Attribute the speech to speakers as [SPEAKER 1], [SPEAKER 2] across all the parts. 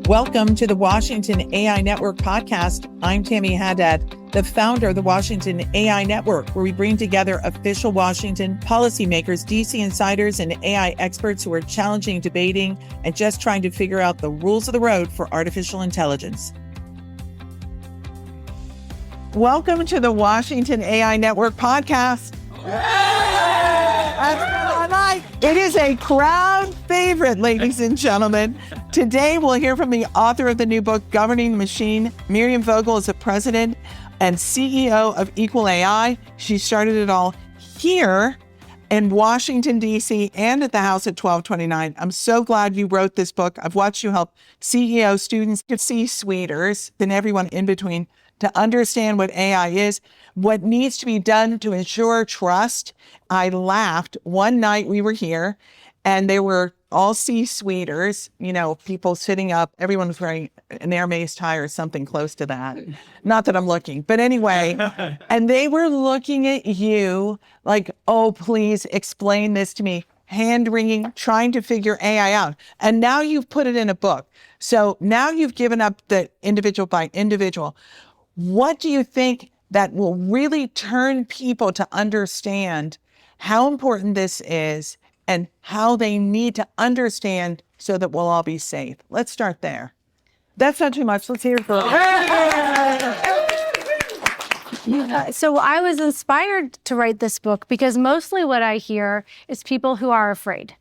[SPEAKER 1] Welcome to the Washington AI Network podcast. I'm Tammy Haddad, the founder of the Washington AI Network, where we bring together official Washington policymakers, DC insiders, and AI experts who are challenging, debating, and just trying to figure out the rules of the road for artificial intelligence. Welcome to the Washington AI Network podcast. It is a crowd favorite, ladies and gentlemen. Today, we'll hear from the author of the new book, Governing the Machine. Miriam Vogel is the president and CEO of EqualAI. She started it all here in Washington, D.C. and at the House at 1229. I'm so glad you wrote this book. I've watched you help CEO students to C-suiters and everyone in between to understand what AI is, what needs to be done to ensure trust. I laughed one night we were here and they were all C-suiters, people sitting up. Everyone was wearing an Hermes tie or something close to that. Not that I'm looking, but anyway. And they were looking at you like, oh, please explain this to me. Hand-wringing, trying to figure AI out. And now you've put it in a book. So now you've given up the individual by individual. What do you think that will really turn people to understand how important this is and how they need to understand so that we'll all be safe? Let's start there. That's not too much. Let's hear it for
[SPEAKER 2] So I was inspired to write this book because mostly what I hear is people who are afraid.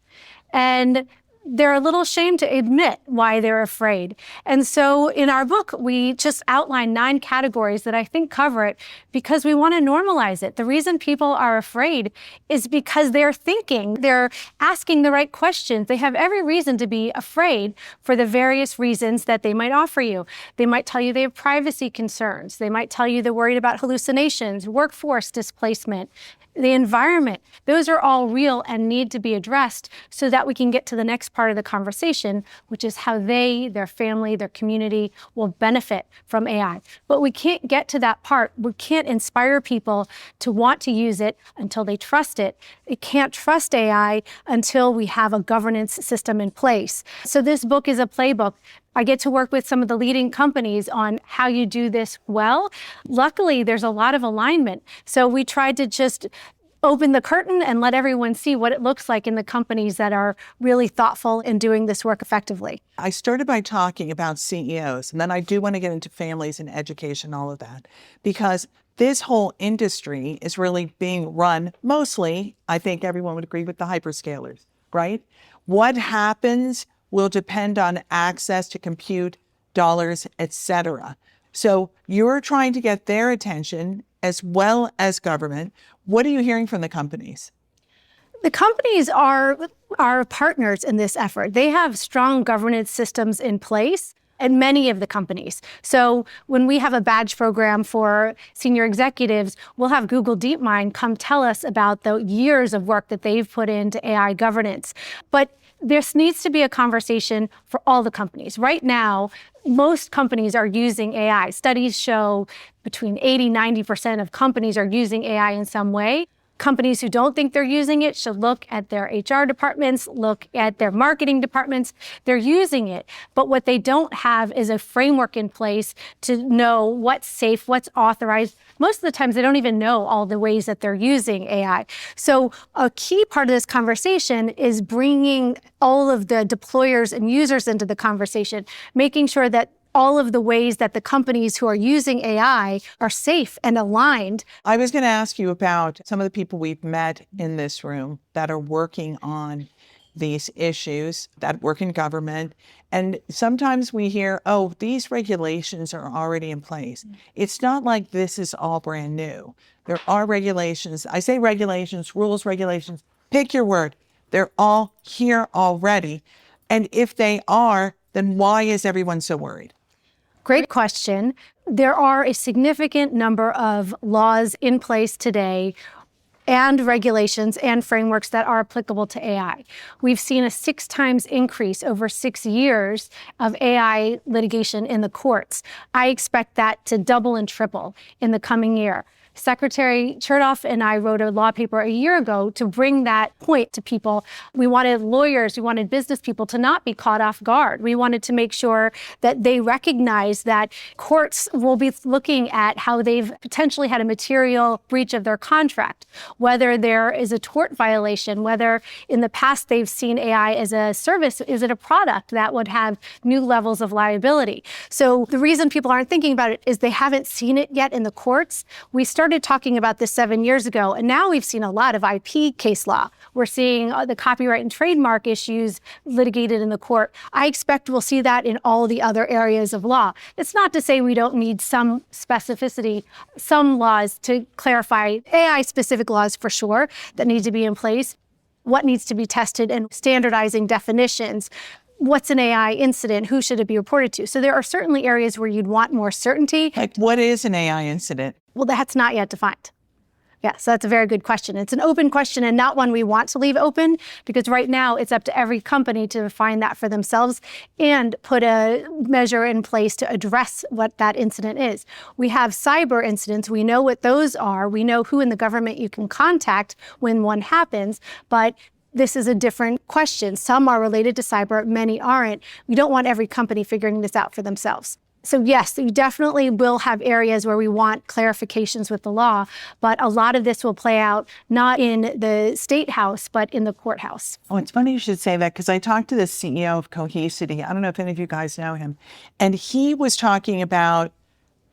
[SPEAKER 2] And they're a little ashamed to admit why they're afraid. And so in our book, we just outline 9 categories that I think cover it because we want to normalize it. The reason people are afraid is because they're thinking, they're asking the right questions. They have every reason to be afraid for the various reasons that they might offer you. They might tell you they have privacy concerns. They might tell you they're worried about hallucinations, workforce displacement, the environment. Those are all real and need to be addressed so that we can get to the next part of the conversation, which is how they, their family, their community will benefit from AI. But we can't get to that part. We can't inspire people to want to use it until they trust it. They can't trust AI until we have a governance system in place. So this book is a playbook. I get to work with some of the leading companies on how you do this well. Luckily, there's a lot of alignment. So we tried to just open the curtain and let everyone see what it looks like in the companies that are really thoughtful in doing this work effectively.
[SPEAKER 1] I started by talking about CEOs, and then I do want to get into families and education, all of that, because this whole industry is really being run mostly, I think everyone would agree, with the hyperscalers, right? What happens will depend on access to compute, dollars, etc. So you're trying to get their attention as well as government. What are you hearing from the companies?
[SPEAKER 2] The companies are our partners in this effort. They have strong governance systems in place at many of the companies. So when we have a badge program for senior executives, we'll have Google DeepMind come tell us about the years of work that they've put into AI governance. But this needs to be a conversation for all the companies. Right now, most companies are using AI. Studies show between 80-90% of companies are using AI in some way. Companies who don't think they're using it should look at their HR departments, look at their marketing departments. They're using it. But what they don't have is a framework in place to know what's safe, what's authorized. Most of the times, they don't even know all the ways that they're using AI. So a key part of this conversation is bringing all of the deployers and users into the conversation, making sure that all of the ways that the companies who are using AI are safe and aligned.
[SPEAKER 1] I was going to ask you about some of the people we've met in this room that are working on these issues, that work in government. And sometimes we hear, oh, these regulations are already in place. It's not like this is all brand new. There are regulations. I say regulations, rules, regulations, pick your word. They're all here already. And if they are, then why is everyone so worried?
[SPEAKER 2] Great question. There are a significant number of laws in place today and regulations and frameworks that are applicable to AI. We've seen a 6 times increase over 6 years of AI litigation in the courts. I expect that to double and triple in the coming year. Secretary Chertoff and I wrote a law paper a year ago to bring that point to people. We wanted lawyers, we wanted business people to not be caught off guard. We wanted to make sure that they recognize that courts will be looking at how they've potentially had a material breach of their contract, whether there is a tort violation, whether in the past they've seen AI as a service, is it a product that would have new levels of liability? So the reason people aren't thinking about it is they haven't seen it yet in the courts. We started talking about this 7 years ago, and now we've seen a lot of IP case law. We're seeing the copyright and trademark issues litigated in the court. I expect we'll see that in all the other areas of law. It's not to say we don't need some specificity, some laws to clarify AI-specific laws for sure that need to be in place, what needs to be tested, and standardizing definitions. What's an AI incident? Who should it be reported to? So there are certainly areas where you'd want more certainty.
[SPEAKER 1] Like, what is an AI incident?
[SPEAKER 2] Well, that's not yet defined. Yeah, so that's a very good question. It's an open question and not one we want to leave open, because right now it's up to every company to define that for themselves and put a measure in place to address what that incident is. We have cyber incidents. We know what those are. We know who in the government you can contact when one happens, but this is a different question. Some are related to cyber, many aren't. We don't want every company figuring this out for themselves. So yes, you definitely will have areas where we want clarifications with the law, but a lot of this will play out not in the state house, but in the courthouse.
[SPEAKER 1] Oh, it's funny you should say that, because I talked to the CEO of Cohesity. I don't know if any of you guys know him. And he was talking about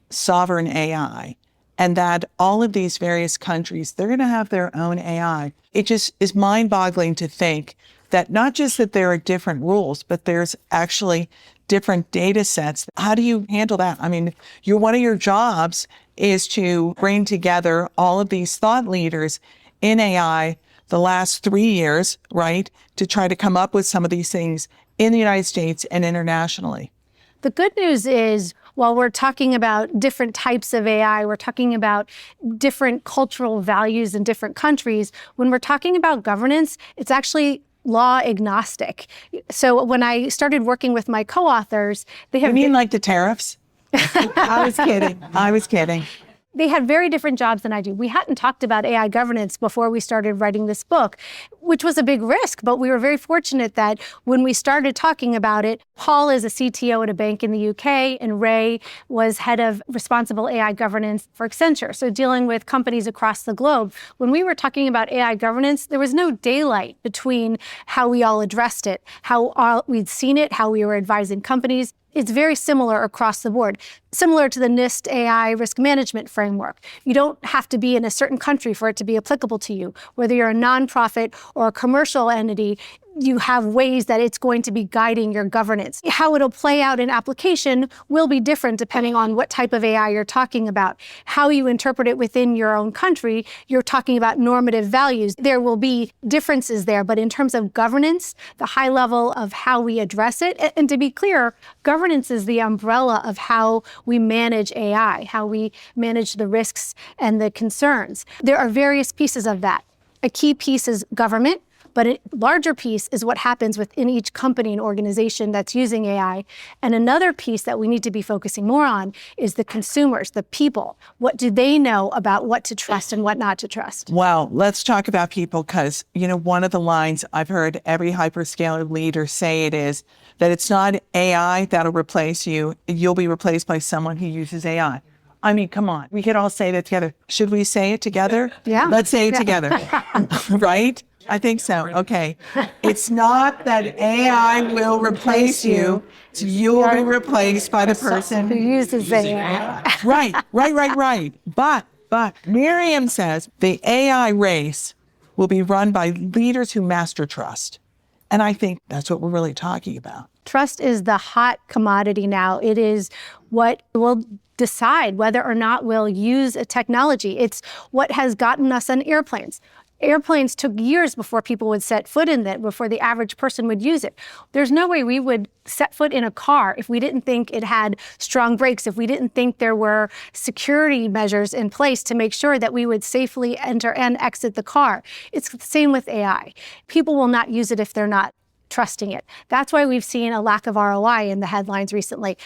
[SPEAKER 1] sovereign AI, and that all of these various countries, they're going to have their own AI. It just is mind-boggling to think that not just that there are different rules, but there's actually different data sets. How do you handle that? I mean, one of your jobs is to bring together all of these thought leaders in AI the last 3 years, right, to try to come up with some of these things in the United States and internationally.
[SPEAKER 2] The good news is, while we're talking about different types of AI, we're talking about different cultural values in different countries. When we're talking about governance, it's actually law agnostic. So when I started working with my co-authors, they have—
[SPEAKER 1] You mean like the tariffs? I was kidding.
[SPEAKER 2] They had very different jobs than I do. We hadn't talked about AI governance before we started writing this book, which was a big risk, but we were very fortunate that when we started talking about it, Paul is a CTO at a bank in the UK, and Ray was head of responsible AI governance for Accenture, so dealing with companies across the globe. When we were talking about AI governance, there was no daylight between how we all addressed it, how we'd seen it, how we were advising companies. It's very similar across the board, similar to the NIST AI risk management framework. You don't have to be in a certain country for it to be applicable to you. Whether you're a nonprofit or a commercial entity, you have ways that it's going to be guiding your governance. How it'll play out in application will be different depending on what type of AI you're talking about. How you interpret it within your own country, you're talking about normative values. There will be differences there, but in terms of governance, the high level of how we address it, and to be clear, governance is the umbrella of how we manage AI, how we manage the risks and the concerns. There are various pieces of that. A key piece is government, but a larger piece is what happens within each company and organization that's using AI. And another piece that we need to be focusing more on is the consumers, the people. What do they know about what to trust and what not to trust?
[SPEAKER 1] Well, let's talk about people, because, one of the lines I've heard every hyperscaler leader say it is that it's not AI that'll replace you. You'll be replaced by someone who uses AI. I mean, come on. We could all say that together. Should we say it together?
[SPEAKER 2] Yeah.
[SPEAKER 1] Let's say it together. Right? I think so. Okay. It's not that AI will replace you. You'll be replaced by the person
[SPEAKER 2] who uses AI.
[SPEAKER 1] Right. But Miriam says the AI race will be run by leaders who master trust. And I think that's what we're really talking about.
[SPEAKER 2] Trust is the hot commodity now. It is what will decide whether or not we'll use a technology. It's what has gotten us on airplanes. Airplanes took years before people would set foot in it, before the average person would use it. There's no way we would set foot in a car if we didn't think it had strong brakes, if we didn't think there were security measures in place to make sure that we would safely enter and exit the car. It's the same with AI. People will not use it if they're not trusting it. That's why we've seen a lack of ROI in the headlines recently.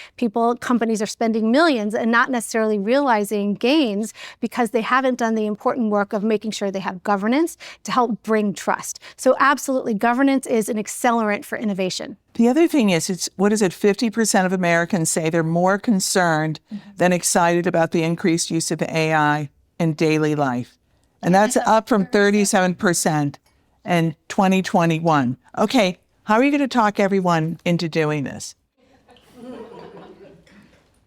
[SPEAKER 2] Companies are spending millions and not necessarily realizing gains because they haven't done the important work of making sure they have governance to help bring trust. So absolutely, governance is an accelerant for innovation.
[SPEAKER 1] The other thing is, 50% of Americans say they're more concerned than excited about the increased use of AI in daily life. And that's up from 37% in 2021. Okay, how are you going to talk everyone into doing this?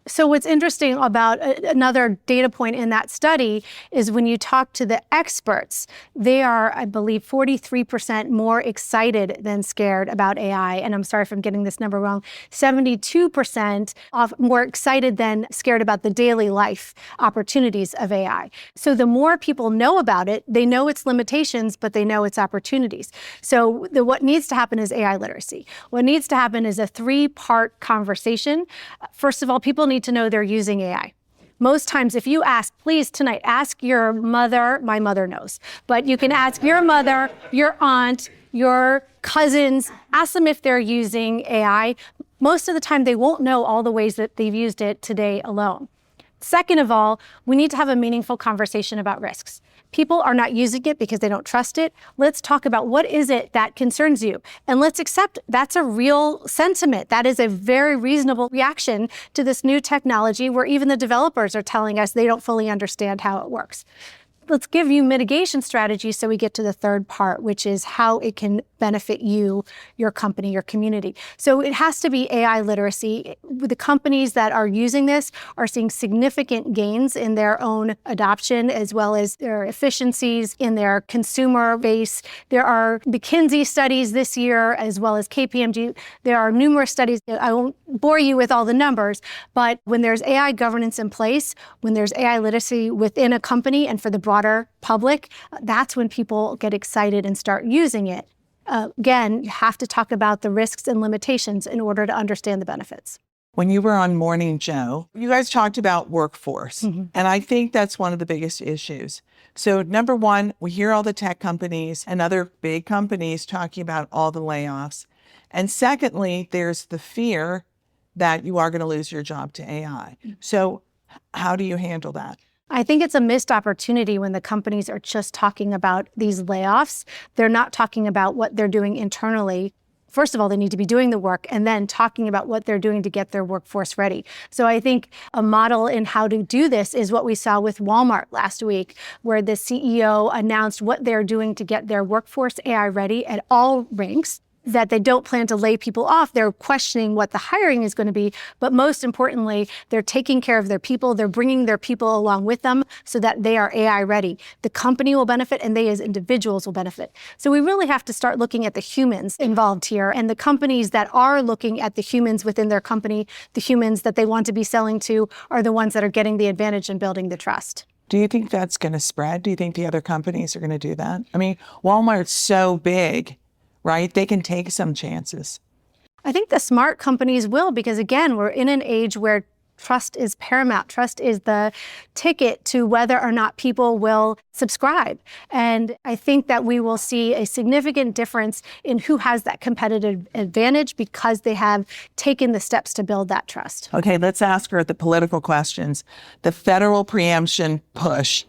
[SPEAKER 2] So what's interesting about another data point in that study is when you talk to the experts, they are, I believe, 43% more excited than scared about AI. And I'm sorry if I'm getting this number wrong, 72% more excited than scared about the daily life opportunities of AI. So the more people know about it, they know its limitations, but they know its opportunities. So what needs to happen is AI literacy. What needs to happen is a three-part conversation. First of all, people need to know they're using AI. Most times, if you ask, please tonight, ask your mother, my mother knows, but you can ask your mother, your aunt, your cousins, ask them if they're using AI. Most of the time, they won't know all the ways that they've used it today alone. Second of all, we need to have a meaningful conversation about risks. People are not using it because they don't trust it. Let's talk about what is it that concerns you. And let's accept that's a real sentiment. That is a very reasonable reaction to this new technology where even the developers are telling us they don't fully understand how it works. Let's give you mitigation strategies so we get to the third part, which is how it can benefit you, your company, your community. So it has to be AI literacy. The companies that are using this are seeing significant gains in their own adoption, as well as their efficiencies in their consumer base. There are McKinsey studies this year, as well as KPMG. There are numerous studies. I won't bore you with all the numbers, but when there's AI governance in place, when there's AI literacy within a company and for the broader public, that's when people get excited and start using it. Again, you have to talk about the risks and limitations in order to understand the benefits.
[SPEAKER 1] When you were on Morning Joe, you guys talked about workforce. And I think that's one of the biggest issues. So number one, we hear all the tech companies and other big companies talking about all the layoffs. And secondly, there's the fear that you are going to lose your job to AI. So how do you handle that?
[SPEAKER 2] I think it's a missed opportunity when the companies are just talking about these layoffs. They're not talking about what they're doing internally. First of all, they need to be doing the work and then talking about what they're doing to get their workforce ready. So I think a model in how to do this is what we saw with Walmart last week, where the CEO announced what they're doing to get their workforce AI ready at all ranks, that they don't plan to lay people off. They're questioning what the hiring is going to be. But most importantly, they're taking care of their people. They're bringing their people along with them so that they are AI ready. The company will benefit and they as individuals will benefit. So we really have to start looking at the humans involved here, and the companies that are looking at the humans within their company, the humans that they want to be selling to, are the ones that are getting the advantage and building the trust.
[SPEAKER 1] Do you think that's going to spread? Do you think the other companies are going to do that? I mean, Walmart's so big, right? They can take some chances.
[SPEAKER 2] I think the smart companies will, because again, we're in an age where trust is paramount. Trust is the ticket to whether or not people will subscribe. And I think that we will see a significant difference in who has that competitive advantage because they have taken the steps to build that trust.
[SPEAKER 1] Okay, let's ask her the political questions. The federal preemption push.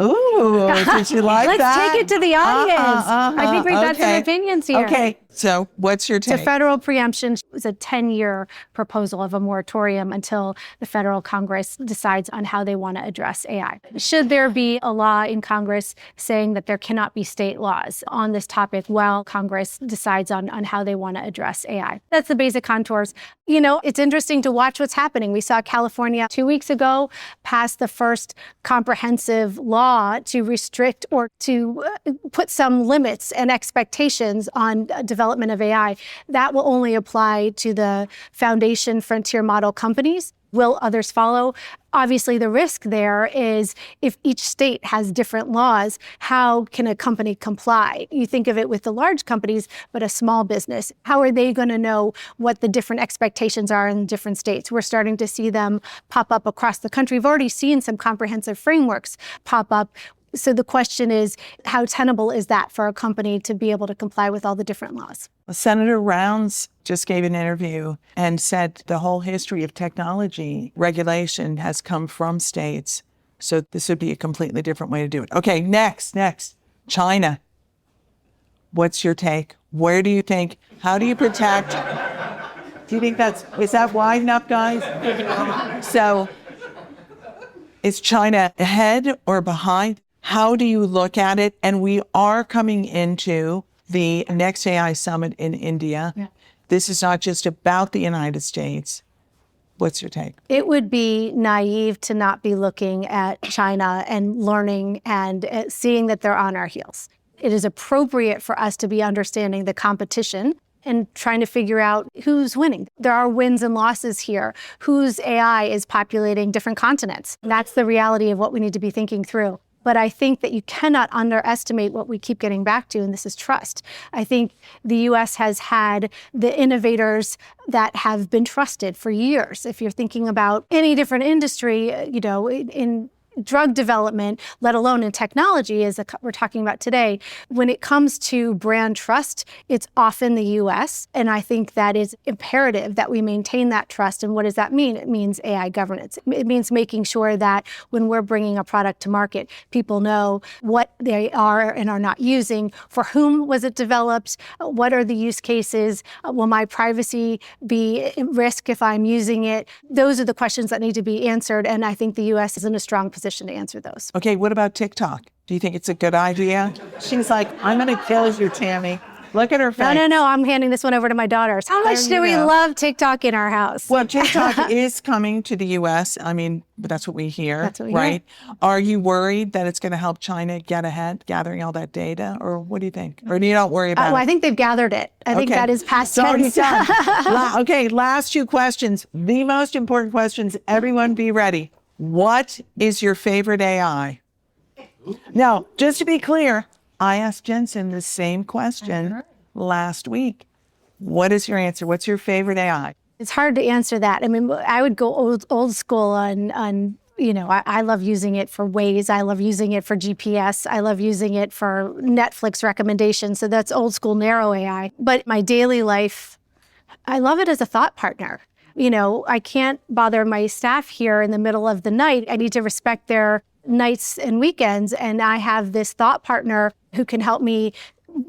[SPEAKER 1] Ooh, did you like
[SPEAKER 2] Let's
[SPEAKER 1] that?
[SPEAKER 2] take it to the audience. I think we've got some opinions here.
[SPEAKER 1] Okay, so what's your take?
[SPEAKER 2] The federal preemption was a 10-year proposal of a moratorium until the federal Congress decides on how they want to address AI. Should there be a law in Congress saying that there cannot be state laws on this topic while Congress decides on how they want to address AI? That's the basic contours. You know, it's interesting to watch what's happening. We saw California 2 weeks ago pass the first comprehensive law to restrict or to put some limits and expectations on development of AI. That will only apply to the foundation frontier model companies. Will others follow? Obviously, the risk there is if each state has different laws, how can a company comply? You think of it with the large companies, but a small business, how are they going to know what the different expectations are in different states? We're starting to see them pop up across the country. We've already seen some comprehensive frameworks pop up. So the question is, how tenable is that for a company to be able to comply with all the different laws?
[SPEAKER 1] Senator Rounds just gave an interview and said the whole history of technology regulation has come from states. So this would be a completely different way to do it. Okay, next. China. What's your take? Where do you think, how do you protect? Do you think is that wide enough, guys? So is China ahead or behind? How do you look at it? And we are coming into the next AI summit in India. Yeah. This is not just about the United States. What's your take?
[SPEAKER 2] It would be naive to not be looking at China and learning and seeing that they're on our heels. It is appropriate for us to be understanding the competition and trying to figure out who's winning. There are wins and losses here. Whose AI is populating different continents? That's the reality of what we need to be thinking through. But I think that you cannot underestimate what we keep getting back to, and this is trust. I think the U.S. has had the innovators that have been trusted for years. If you're thinking about any different industry, in drug development, let alone in technology, as we're talking about today, when it comes to brand trust, it's often the U.S. And I think that is imperative that we maintain that trust. And what does that mean? It means AI governance. It means making sure that when we're bringing a product to market, people know what they are and are not using, for whom was it developed, what are the use cases, will my privacy be at risk if I'm using it? Those are the questions that need to be answered. And I think the U.S. is in a strong position to answer those.
[SPEAKER 1] Okay, what about TikTok? Do you think it's a good idea? She's like, I'm going to kill you, Tammy. Look at her face.
[SPEAKER 2] No, I'm handing this one over to my daughters. How much do we love TikTok in our house?
[SPEAKER 1] Well, TikTok is coming to the U.S. I mean, but that's what we hear,
[SPEAKER 2] that's what we
[SPEAKER 1] right?
[SPEAKER 2] Hear.
[SPEAKER 1] Are you worried that it's going to help China get ahead, gathering all that data? Or what do you think? Or do you not worry about it?
[SPEAKER 2] I think they've gathered it. I think that is past tense.
[SPEAKER 1] Okay, last two questions. The most important questions. Everyone be ready. What is your favorite AI? Now, just to be clear, I asked Jensen the same question last week. What is your answer? What's your favorite AI?
[SPEAKER 2] It's hard to answer that. I mean, I would go old school on I love using it for Waze. I love using it for GPS. I love using it for Netflix recommendations. So that's old school narrow AI. But my daily life, I love it as a thought partner. I can't bother my staff here in the middle of the night. I need to respect their nights and weekends. And I have this thought partner who can help me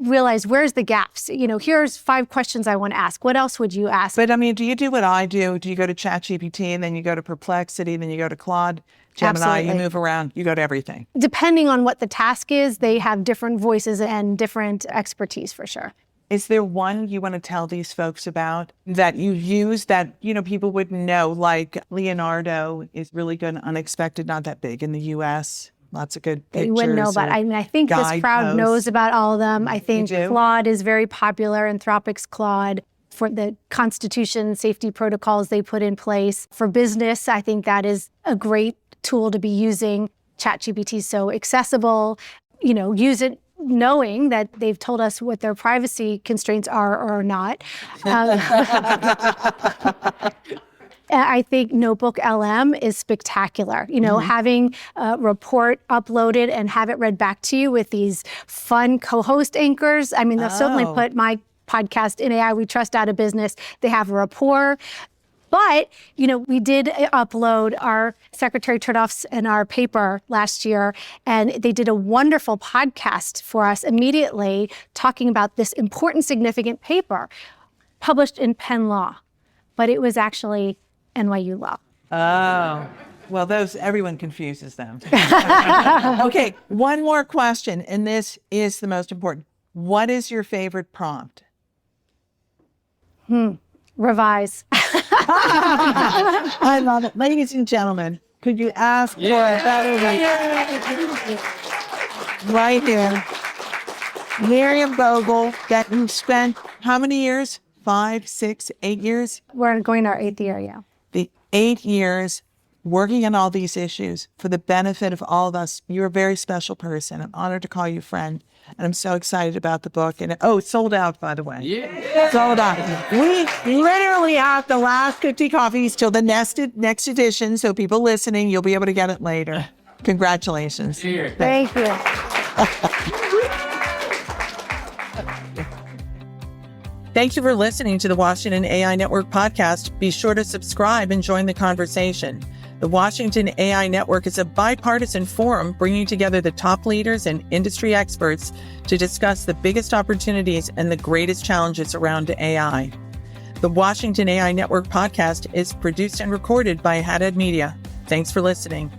[SPEAKER 2] realize where's the gaps. Here's 5 questions I want to ask. What else would you ask?
[SPEAKER 1] But I mean, do you do what I do? Do you go to ChatGPT and then you go to Perplexity, and then you go to Claude, Gemini,
[SPEAKER 2] Absolutely.
[SPEAKER 1] You move around, you go to everything?
[SPEAKER 2] Depending on what the task is, they have different voices and different expertise for sure.
[SPEAKER 1] Is there one you want to tell these folks about that you use that, people wouldn't know? Like Leonardo is really good and unexpected, not that big in the U.S. Lots of good pictures.
[SPEAKER 2] You wouldn't know about. I think this crowd knows about all of them. I think Claude is very popular, Anthropic's Claude, for the Constitution safety protocols they put in place. For business, I think that is a great tool to be using. ChatGPT is so accessible. Use it knowing that they've told us what their privacy constraints are or not. I think Notebook LM is spectacular. Having a report uploaded and have it read back to you with these fun co-host anchors. I mean, they'll certainly put my podcast in AI We Trust out of business. They have a rapport. But, we did upload our Secretary Turnoff's and our paper last year, and they did a wonderful podcast for us immediately talking about this important, significant paper published in Penn Law, but it was actually NYU Law.
[SPEAKER 1] Oh, well, everyone confuses them. Okay, one more question, and this is the most important. What is your favorite prompt?
[SPEAKER 2] Revise.
[SPEAKER 1] I love it. Ladies and gentlemen, could you ask for a better right here? Miriam Vogel, that you spent how many years? 5, 6, 8 years?
[SPEAKER 2] We're going our 8th year, yeah.
[SPEAKER 1] The 8 years working on all these issues for the benefit of all of us. You're a very special person. I'm honored to call you friend. And I'm so excited about the book. And it's sold out, by the way. Yeah. Sold out. We literally have the last 50 copies till the next edition. So people listening, you'll be able to get it later. Congratulations.
[SPEAKER 2] Cheers. Thank you.
[SPEAKER 1] Thank you for listening to the Washington AI Network podcast. Be sure to subscribe and join the conversation. The Washington AI Network is a bipartisan forum bringing together the top leaders and industry experts to discuss the biggest opportunities and the greatest challenges around AI. The Washington AI Network podcast is produced and recorded by Haddad Media. Thanks for listening.